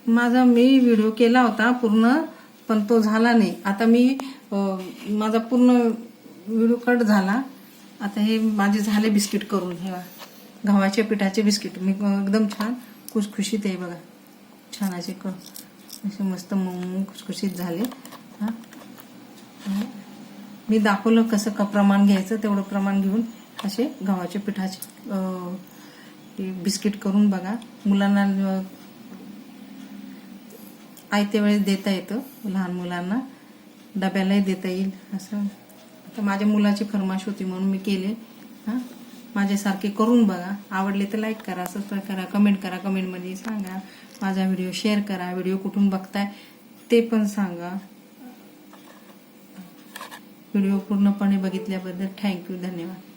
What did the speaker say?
माझा मी व्हिडिओ केला होता पूर्ण, पण तो झाला नाही. आता मी माझा पूर्ण व्हिडिओ कट झाला. आता हे माझे झाले बिस्किट करून. हे गव्हाच्या पिठाचे बिस्किट मी एकदम छान खुसखुशीत आहे बघा. छान असे असे मस्त मऊ खुसखुशीत झाले. मी दाखवलं कसं प्रमाण घ्यायचं, तेवढं प्रमाण घेऊन असे गव्हाच्या पिठाचे बिस्किट करून बघा. मुलांना आयत्या वेळेस देता येतं, लहान मुलांना डब्यालाही देता येईल असं. आता माझ्या मुलाची फरमाईश होती म्हणून मी केले. माझ्यासारखे करून बघा. आवडले तर लाईक करा, सबस्क्राईब करा, कमेंट करा. कमेंटमध्ये सांगा. माझा व्हिडिओ शेअर करा. व्हिडिओ कुठून बघताय ते पण सांगा. व्हिडिओ पूर्णपणे बघितल्याबद्दल थँक्यू, धन्यवाद.